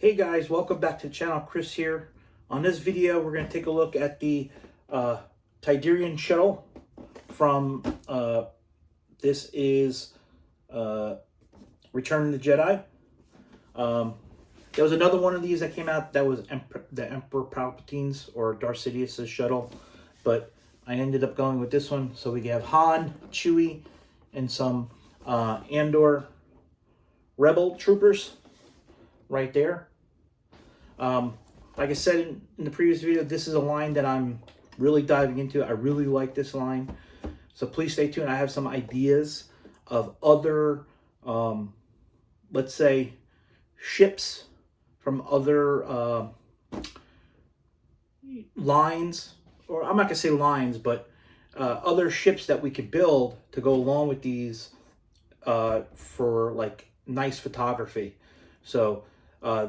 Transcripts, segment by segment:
Hey guys, welcome back to the channel. Chris here. On this video, we're going to take a look at the Tydirium Shuttle from, this is Return of the Jedi. There was another one of these that came out that was the Emperor Palpatine's or Darth Sidious's shuttle, but I ended up going with this one. So we have Han, Chewie, and some Andor Rebel troopers right there. Like I said in the previous video, this is a line that I'm really diving into. I really like this line. So please stay tuned. I have some ideas of other, let's say, ships from other lines, or I'm not going to say lines, but other ships that we could build to go along with these for like nice photography. So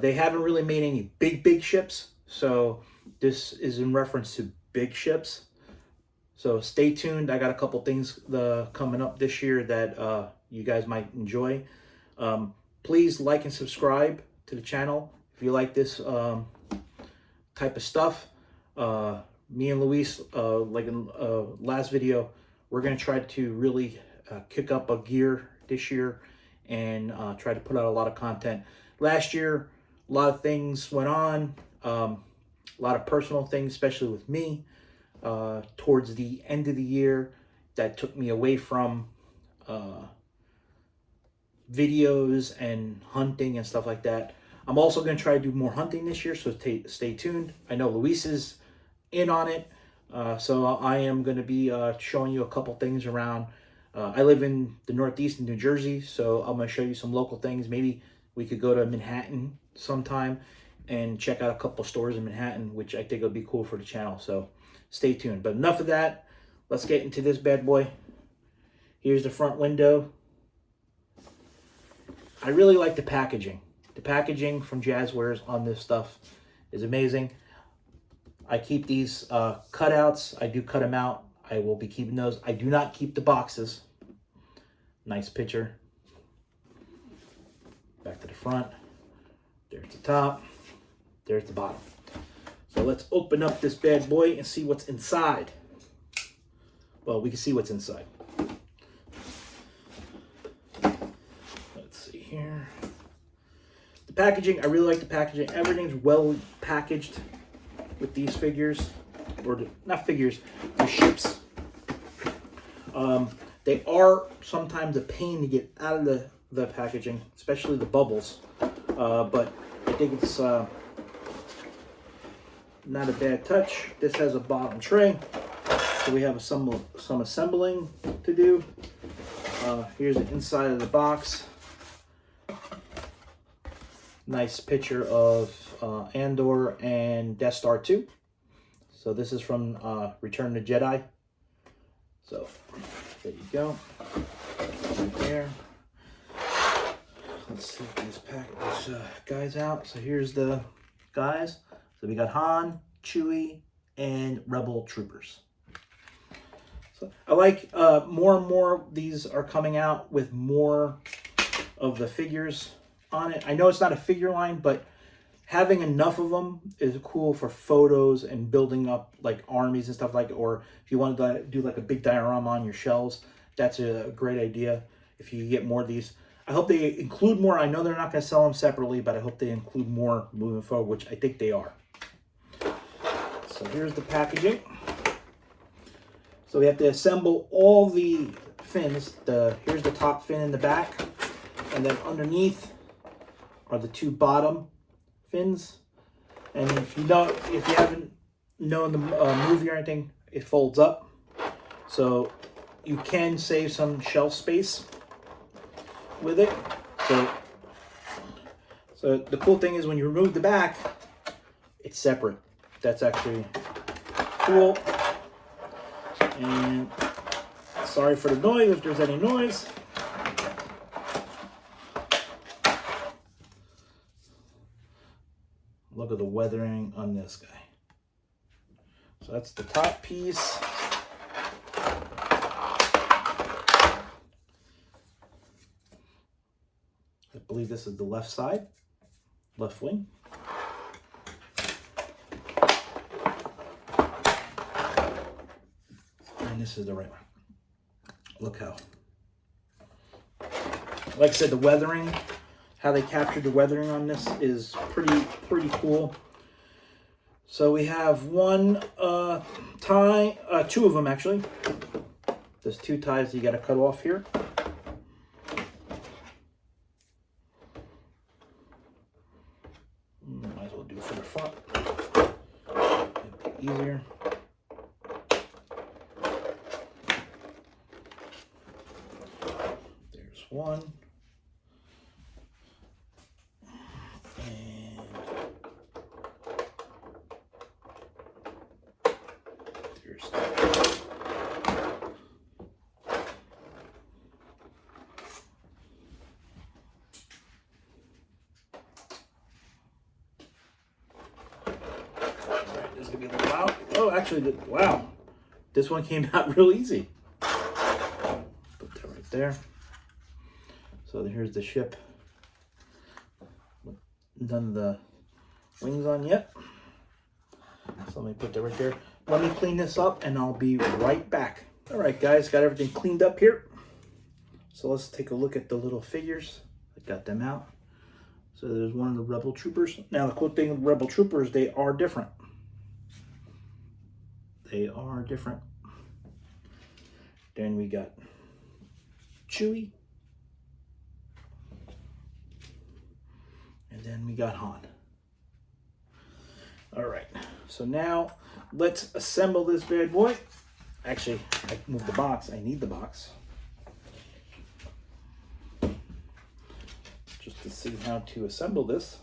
they haven't really made any big ships, so this is in reference to big ships. So stay tuned. I got a couple things coming up this year that you guys might enjoy. Please like and subscribe to the channel if you like this type of stuff. Me and Luis, like in last video, we're going to try to really kick up a gear this year and try to put out a lot of content. Last year, a lot of things went on, a lot of personal things, especially with me, towards the end of the year that took me away from videos and hunting and stuff like that. I'm also going to try to do more hunting this year, so stay tuned. I know Luis is in on it, so I am going to be showing you a couple things around. I live in the Northeast in New Jersey, so I'm going to show you some local things. Maybe we could go to Manhattan sometime and check out a couple stores in Manhattan, which I think would be cool for the channel. So stay tuned. But enough of that. Let's get into this bad boy. Here's the front window. I really like the packaging. The packaging from Jazzwares on this stuff is amazing. I keep these cutouts. I do cut them out. I will be keeping those. I do not keep the boxes. Nice picture. Back to the front. There's the top. There's the bottom. So let's open up this bad boy and see what's inside. Well, we can see what's inside. Let's see here. The packaging, I really like the packaging. Everything's well packaged with these figures. Or not figures, the ships. They are sometimes a pain to get out of the packaging, especially the bubbles, but I think it's not a bad touch. This has a bottom tray, so we have some assembling to do. Here's the inside of the box. Nice picture of Andor and Death Star 2. So this is from Return of the Jedi. So there you go, right there. Let's see these guys out. So here's the guys. So we got Han, Chewie, and Rebel troopers. So I like more and more these are coming out with more of the figures on it. I know it's not a figure line, but having enough of them is cool for photos and building up like armies and stuff like that. Or if you want to do like a big diorama on your shelves, that's a great idea if you get more of these. I hope they include more. I know they're not going to sell them separately, but I hope they include more moving forward, which I think they are. So here's the packaging. So we have to assemble all the fins. Here's the top fin in the back, and then underneath are the two bottom fins. And if you haven't known the movie or anything, it folds up, so you can save some shelf space with it. So the cool thing is when you remove the back, it's separate. That's actually cool. And sorry for the noise if there's any noise. Look at the weathering on this guy. So that's the top piece. I believe this is the left side, left wing. this is the right one. Look how, like I said, the weathering, how they captured the weathering on this is pretty cool. So we have one tie, two of them actually. There's two ties that you got to cut off here. Might as well do it for the front. It'll be easier. There's one. And there's two. This is gonna be a little loud. Oh, actually, wow, this one came out real easy. Put that right there. So here's the ship. None of the wings on yet. So let me put that right there. Let me clean this up and I'll be right back. All right, guys, got everything cleaned up here. So let's take a look at the little figures. I got them out. So there's one of the Rebel Troopers. Now the cool thing with Rebel Troopers, they are different. They are different. Then we got Chewie. And then we got Han. All right, so now let's assemble this bad boy. Actually, I moved the box. I need the box. Just to see how to assemble this.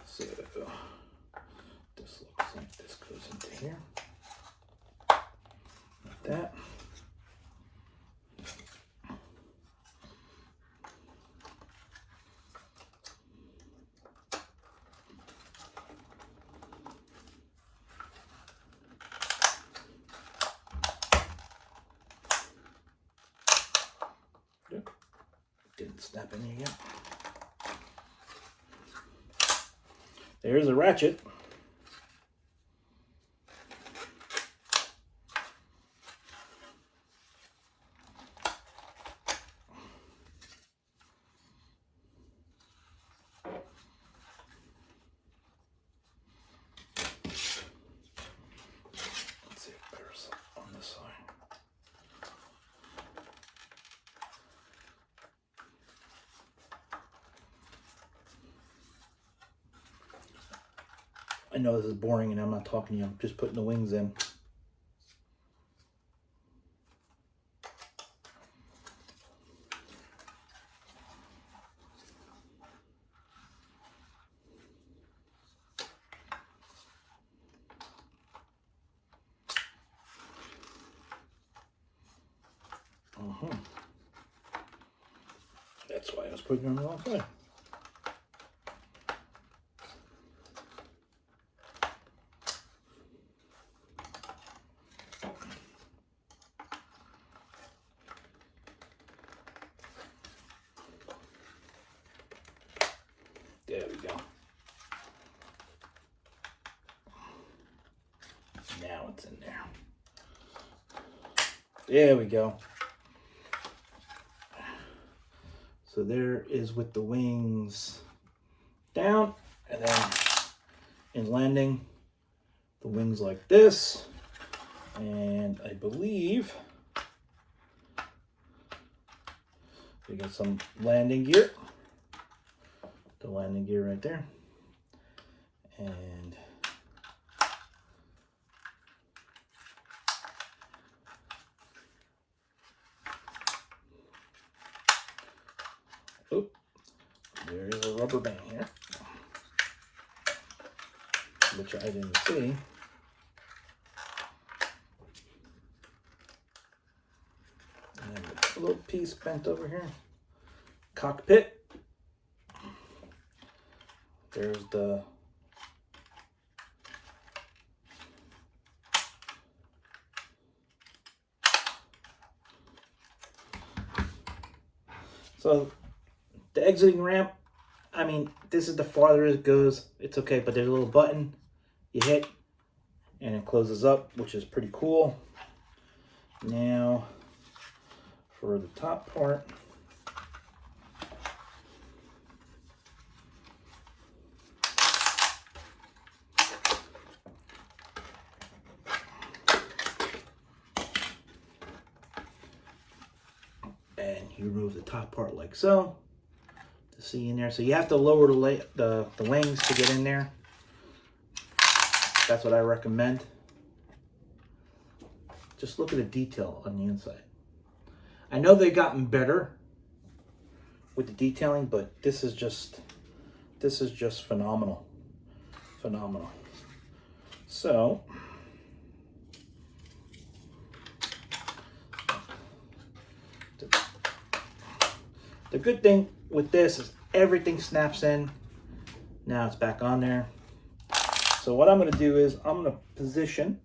So this looks like this goes into here. Like that. Didn't snap in here yet. There's a ratchet. Let's see if there's on this side. I know this is boring and I'm not talking to you. I'm just putting the wings in. That's why I was putting it on the wrong side. There we go. Now it's in there. There we go. So there is with the wings down, and then in landing, the wings like this. And I believe we got some landing gear. The landing gear right there. And oh, there is a rubber band here, which I didn't see. And a little piece bent over here. Cockpit. There's the so the exiting ramp. I mean, this is the farther it goes. It's okay, but there's a little button you hit and it closes up, which is pretty cool. Now for the top part. And you remove the top part like so to see in there. So you have to lower the wings to get in there. That's what I recommend. Just look at the detail on the inside. I know they've gotten better with the detailing, but this is just phenomenal. Phenomenal. So the good thing with this is everything snaps in. Now it's back on there. So what I'm going to do is I'm going to position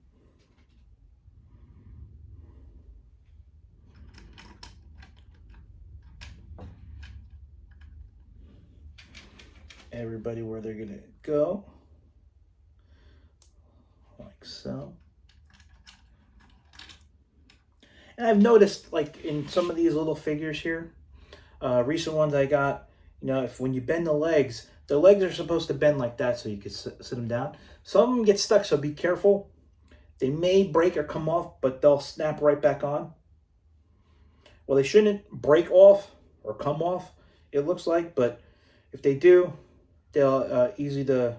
everybody where they're going to go, like so. And I've noticed, like in some of these little figures here, recent ones I got, you know, if when you bend the legs are supposed to bend like that so you can sit them down. Some of them get stuck, so be careful. They may break or come off, but they'll snap right back on. Well, they shouldn't break off or come off, it looks like, but if they do, they'll easy to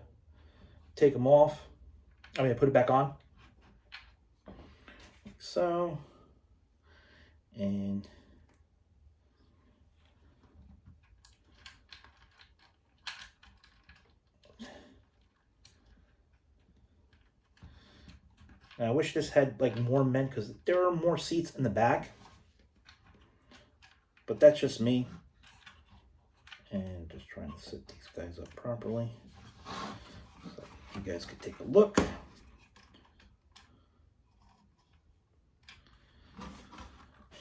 take them off. I mean, put it back on. Like so. And I wish this had like more men because there are more seats in the back. But that's just me. And just trying to set these guys up properly. So you guys could take a look.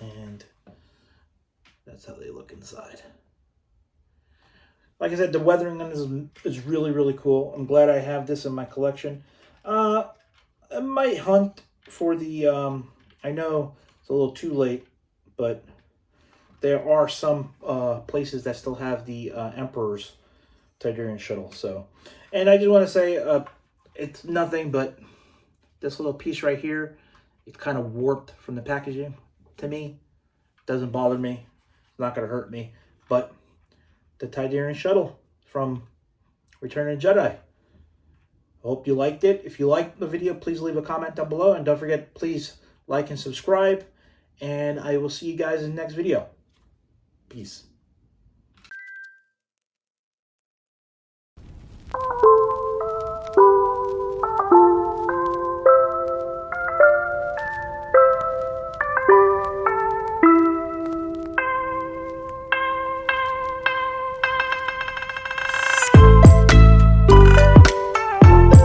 And that's how they look inside. Like I said, the weathering on this is really, really cool. I'm glad I have this in my collection. I might hunt for the, I know it's a little too late, but there are some places that still have the Emperor's Tydirium Shuttle. So, and I just want to say, it's nothing but this little piece right here. It's kind of warped from the packaging. To me, doesn't bother me. It's not going to hurt me. But the Tydirium Shuttle from Return of the Jedi. I hope you liked it. If you liked the video, please leave a comment down below. And don't forget, please like and subscribe. And I will see you guys in the next video. Peace.